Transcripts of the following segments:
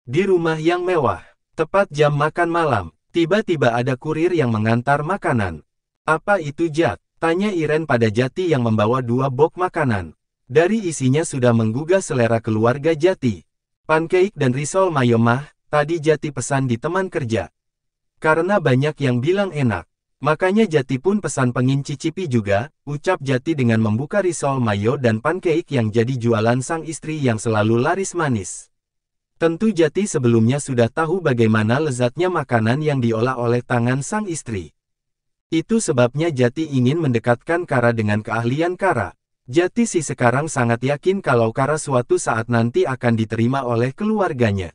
Di rumah yang mewah, tepat jam makan malam, tiba-tiba ada kurir yang mengantar makanan. Apa itu, Jat? Tanya Iren pada Jati yang membawa 2 box makanan. Dari isinya sudah menggugah selera keluarga Jati. Pancake dan risol mayo mah, tadi Jati pesan di teman kerja. Karena banyak yang bilang enak, makanya Jati pun pesan pengen cicipi juga, ucap Jati dengan membuka risol mayo dan pancake yang jadi jualan sang istri yang selalu laris manis. Tentu Jati sebelumnya sudah tahu bagaimana lezatnya makanan yang diolah oleh tangan sang istri. Itu sebabnya Jati ingin mendekatkan Kara dengan keahlian Kara. Jati sih sekarang sangat yakin kalau Kara suatu saat nanti akan diterima oleh keluarganya.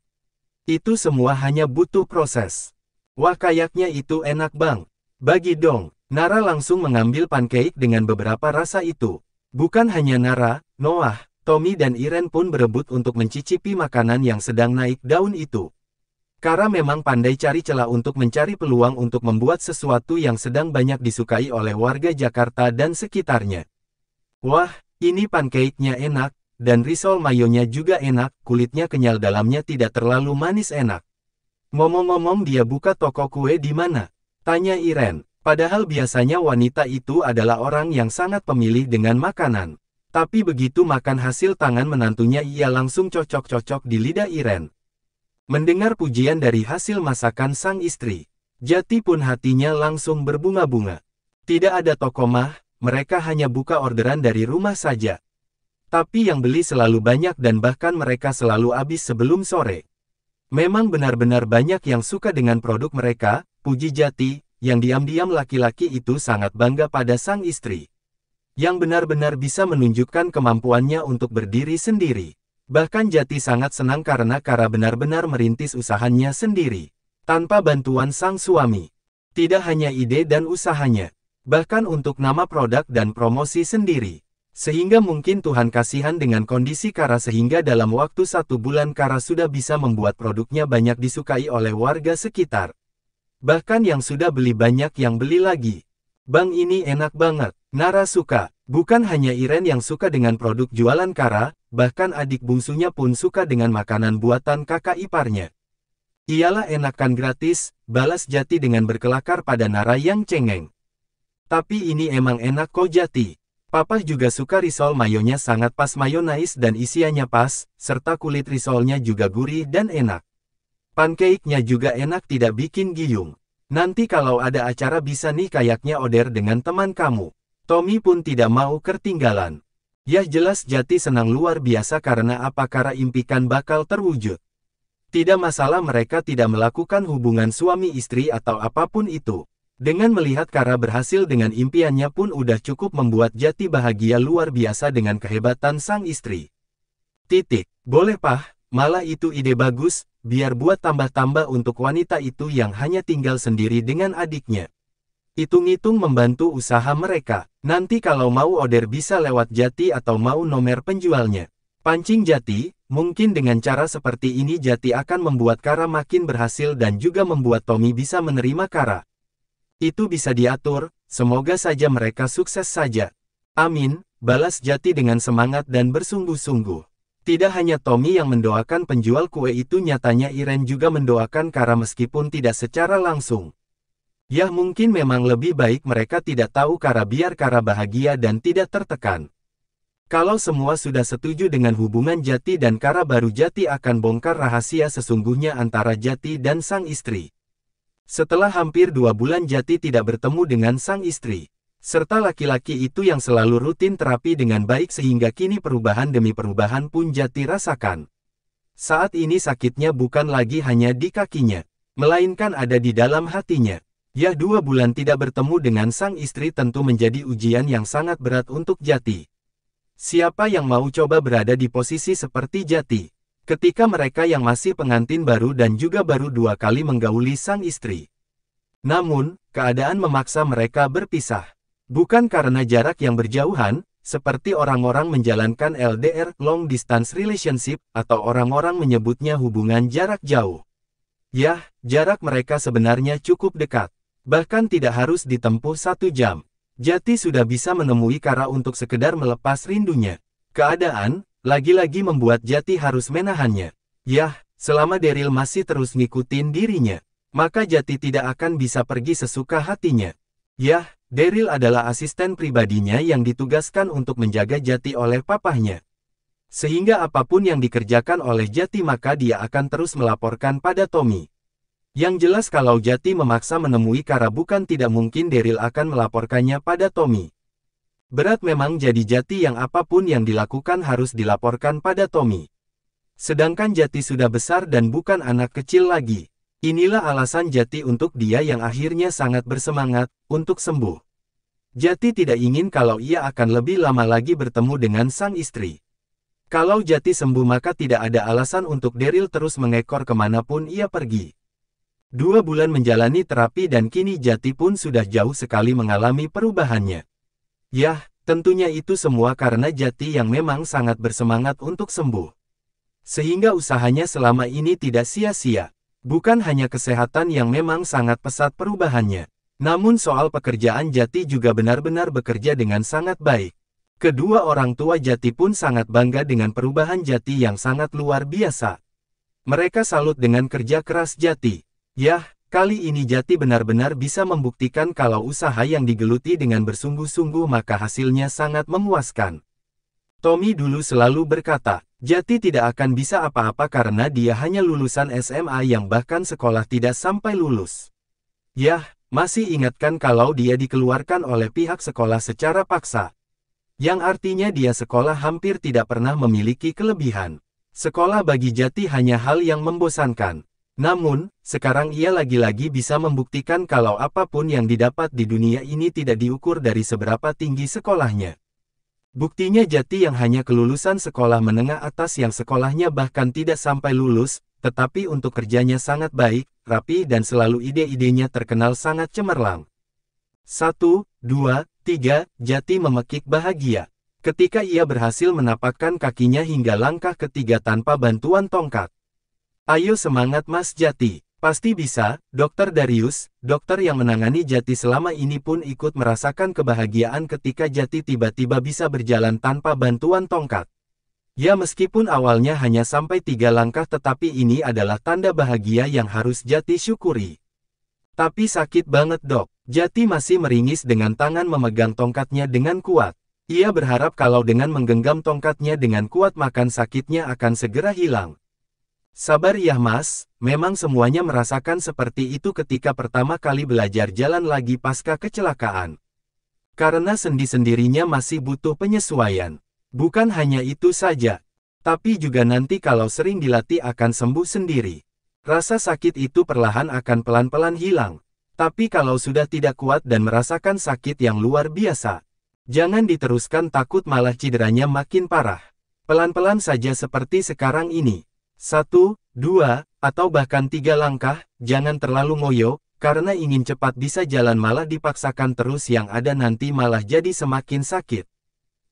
Itu semua hanya butuh proses. Wah, kayaknya itu enak bang. Bagi dong. Nara langsung mengambil pancake dengan beberapa rasa itu. Bukan hanya Nara, Noah, Tommy dan Iren pun berebut untuk mencicipi makanan yang sedang naik daun itu. Kara memang pandai cari celah untuk mencari peluang untuk membuat sesuatu yang sedang banyak disukai oleh warga Jakarta dan sekitarnya. Wah, ini pancake-nya enak, dan risol mayonya juga enak, kulitnya kenyal dalamnya tidak terlalu manis enak. Ngomong-ngomong dia buka toko kue di mana? Tanya Iren. Padahal biasanya wanita itu adalah orang yang sangat pemilih dengan makanan. Tapi begitu makan hasil tangan menantunya ia langsung cocok-cocok di lidah Iren. Mendengar pujian dari hasil masakan sang istri, Jati pun hatinya langsung berbunga-bunga. Tidak ada toko mah, mereka hanya buka orderan dari rumah saja. Tapi yang beli selalu banyak dan bahkan mereka selalu habis sebelum sore. Memang benar-benar banyak yang suka dengan produk mereka, puji Jati, yang diam-diam laki-laki itu sangat bangga pada sang istri. Yang benar-benar bisa menunjukkan kemampuannya untuk berdiri sendiri. Bahkan Jati sangat senang karena Kara benar-benar merintis usahanya sendiri. Tanpa bantuan sang suami. Tidak hanya ide dan usahanya. Bahkan untuk nama produk dan promosi sendiri. Sehingga mungkin Tuhan kasihan dengan kondisi Kara sehingga dalam waktu 1 bulan Kara sudah bisa membuat produknya banyak disukai oleh warga sekitar. Bahkan yang sudah beli banyak yang beli lagi. Bang ini enak banget, Nara suka. Bukan hanya Iren yang suka dengan produk jualan Kara, bahkan adik bungsunya pun suka dengan makanan buatan kakak iparnya. Iyalah enakan gratis, balas Jati dengan berkelakar pada Nara yang cengeng. Tapi ini emang enak kok Jati. Papa juga suka risol mayonya sangat pas mayonaise dan isiannya pas, serta kulit risolnya juga gurih dan enak. Pancake-nya juga enak tidak bikin giyung. Nanti kalau ada acara bisa nih kayaknya order dengan teman kamu. Tommy pun tidak mau ketinggalan. Yah jelas Jati senang luar biasa karena apa Kara impikan bakal terwujud. Tidak masalah mereka tidak melakukan hubungan suami istri atau apapun itu. Dengan melihat Kara berhasil dengan impiannya pun udah cukup membuat Jati bahagia luar biasa dengan kehebatan sang istri. Boleh Pah, malah itu ide bagus, biar buat tambah-tambah untuk wanita itu yang hanya tinggal sendiri dengan adiknya. Hitung-hitung membantu usaha mereka, nanti kalau mau order bisa lewat Jati atau mau nomor penjualnya. Pancing Jati, mungkin dengan cara seperti ini Jati akan membuat Kara makin berhasil dan juga membuat Tommy bisa menerima Kara. Itu bisa diatur, semoga saja mereka sukses saja. Amin, balas Jati dengan semangat dan bersungguh-sungguh. Tidak hanya Tommy yang mendoakan penjual kue itu nyatanya Iren juga mendoakan Kara meskipun tidak secara langsung. Yah mungkin memang lebih baik mereka tidak tahu Kara biar Kara bahagia dan tidak tertekan. Kalau semua sudah setuju dengan hubungan Jati dan Kara baru Jati akan bongkar rahasia sesungguhnya antara Jati dan sang istri. Setelah hampir 2 bulan Jati tidak bertemu dengan sang istri, serta laki-laki itu yang selalu rutin terapi dengan baik sehingga kini perubahan demi perubahan pun Jati rasakan. Saat ini sakitnya bukan lagi hanya di kakinya, melainkan ada di dalam hatinya. Yah 2 bulan tidak bertemu dengan sang istri tentu menjadi ujian yang sangat berat untuk Jati. Siapa yang mau coba berada di posisi seperti Jati? Ketika mereka yang masih pengantin baru dan juga baru 2 kali menggauli sang istri. Namun, keadaan memaksa mereka berpisah. Bukan karena jarak yang berjauhan, seperti orang-orang menjalankan LDR, long distance relationship, atau orang-orang menyebutnya hubungan jarak jauh. Yah, jarak mereka sebenarnya cukup dekat. Bahkan tidak harus ditempuh 1 jam. Jati sudah bisa menemui Kara untuk sekedar melepas rindunya. Keadaan lagi-lagi membuat Jati harus menahannya. Yah, selama Daryl masih terus ngikutin dirinya, maka Jati tidak akan bisa pergi sesuka hatinya. Yah, Daryl adalah asisten pribadinya yang ditugaskan untuk menjaga Jati oleh papahnya. Sehingga apapun yang dikerjakan oleh Jati maka dia akan terus melaporkan pada Tommy. Yang jelas kalau Jati memaksa menemui Kara bukan tidak mungkin Daryl akan melaporkannya pada Tommy. Berat memang jadi Jati yang apapun yang dilakukan harus dilaporkan pada Tommy. Sedangkan Jati sudah besar dan bukan anak kecil lagi. Inilah alasan Jati untuk dia yang akhirnya sangat bersemangat untuk sembuh. Jati tidak ingin kalau ia akan lebih lama lagi bertemu dengan sang istri. Kalau Jati sembuh maka tidak ada alasan untuk Daryl terus mengekor kemanapun ia pergi. 2 bulan menjalani terapi dan kini Jati pun sudah jauh sekali mengalami perubahannya. Yah, tentunya itu semua karena Jati yang memang sangat bersemangat untuk sembuh. Sehingga usahanya selama ini tidak sia-sia. Bukan hanya kesehatan yang memang sangat pesat perubahannya, namun soal pekerjaan Jati juga benar-benar bekerja dengan sangat baik. Kedua orang tua Jati pun sangat bangga dengan perubahan Jati yang sangat luar biasa. Mereka salut dengan kerja keras Jati. Yah, kali ini Jati benar-benar bisa membuktikan kalau usaha yang digeluti dengan bersungguh-sungguh maka hasilnya sangat memuaskan. Tommy dulu selalu berkata, Jati tidak akan bisa apa-apa karena dia hanya lulusan SMA yang bahkan sekolah tidak sampai lulus. Yah, masih ingatkan kalau dia dikeluarkan oleh pihak sekolah secara paksa. Yang artinya dia sekolah hampir tidak pernah memiliki kelebihan. Sekolah bagi Jati hanya hal yang membosankan. Namun, sekarang ia lagi-lagi bisa membuktikan kalau apapun yang didapat di dunia ini tidak diukur dari seberapa tinggi sekolahnya. Buktinya Jati yang hanya kelulusan sekolah menengah atas yang sekolahnya bahkan tidak sampai lulus, tetapi untuk kerjanya sangat baik, rapi dan selalu ide-idenya terkenal sangat cemerlang. 1, 2, 3, Jati memekik bahagia. Ketika ia berhasil menapakkan kakinya hingga langkah ketiga tanpa bantuan tongkat. Ayo semangat Mas Jati. Pasti bisa, Dr. Darius, dokter yang menangani Jati selama ini pun ikut merasakan kebahagiaan ketika Jati tiba-tiba bisa berjalan tanpa bantuan tongkat. Ya meskipun awalnya hanya sampai 3 langkah tetapi ini adalah tanda bahagia yang harus Jati syukuri. Tapi sakit banget dok, Jati masih meringis dengan tangan memegang tongkatnya dengan kuat. Ia berharap kalau dengan menggenggam tongkatnya dengan kuat maka sakitnya akan segera hilang. Sabar ya mas, memang semuanya merasakan seperti itu ketika pertama kali belajar jalan lagi pasca kecelakaan. Karena sendi-sendirinya masih butuh penyesuaian. Bukan hanya itu saja, tapi juga nanti kalau sering dilatih akan sembuh sendiri. Rasa sakit itu perlahan akan pelan-pelan hilang. Tapi kalau sudah tidak kuat dan merasakan sakit yang luar biasa, jangan diteruskan takut malah cederanya makin parah. Pelan-pelan saja seperti sekarang ini. 1, 2, atau bahkan 3 langkah, jangan terlalu ngoyo, karena ingin cepat bisa jalan malah dipaksakan terus yang ada nanti malah jadi semakin sakit.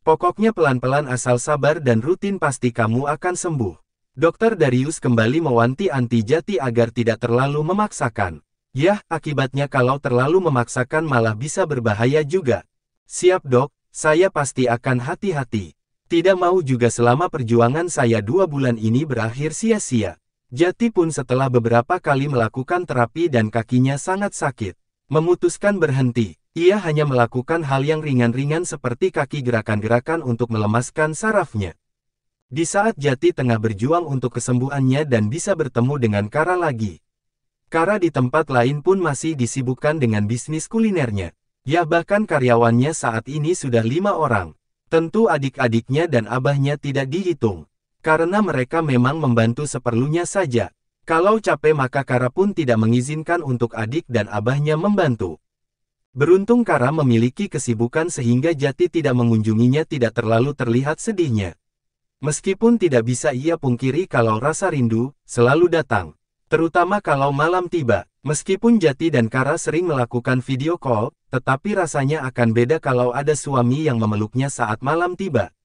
Pokoknya pelan-pelan asal sabar dan rutin pasti kamu akan sembuh. Dr. Darius kembali mewanti-wanti Jati agar tidak terlalu memaksakan. Yah, akibatnya kalau terlalu memaksakan malah bisa berbahaya juga. Siap dok, saya pasti akan hati-hati. Tidak mau juga selama perjuangan saya 2 bulan ini berakhir sia-sia. Jati pun setelah beberapa kali melakukan terapi dan kakinya sangat sakit, memutuskan berhenti. Ia hanya melakukan hal yang ringan-ringan seperti kaki gerakan-gerakan untuk melemaskan sarafnya. Di saat Jati tengah berjuang untuk kesembuhannya dan bisa bertemu dengan Kara lagi. Kara di tempat lain pun masih disibukkan dengan bisnis kulinernya. Ya bahkan karyawannya saat ini sudah 5 orang. Tentu adik-adiknya dan abahnya tidak dihitung. Karena mereka memang membantu seperlunya saja. Kalau capek maka Kara pun tidak mengizinkan untuk adik dan abahnya membantu. Beruntung Kara memiliki kesibukan sehingga Jati tidak mengunjunginya tidak terlalu terlihat sedihnya. Meskipun tidak bisa ia pungkiri kalau rasa rindu selalu datang. Terutama kalau malam tiba. Meskipun Jati dan Kara sering melakukan video call, tetapi rasanya akan beda kalau ada suami yang memeluknya saat malam tiba.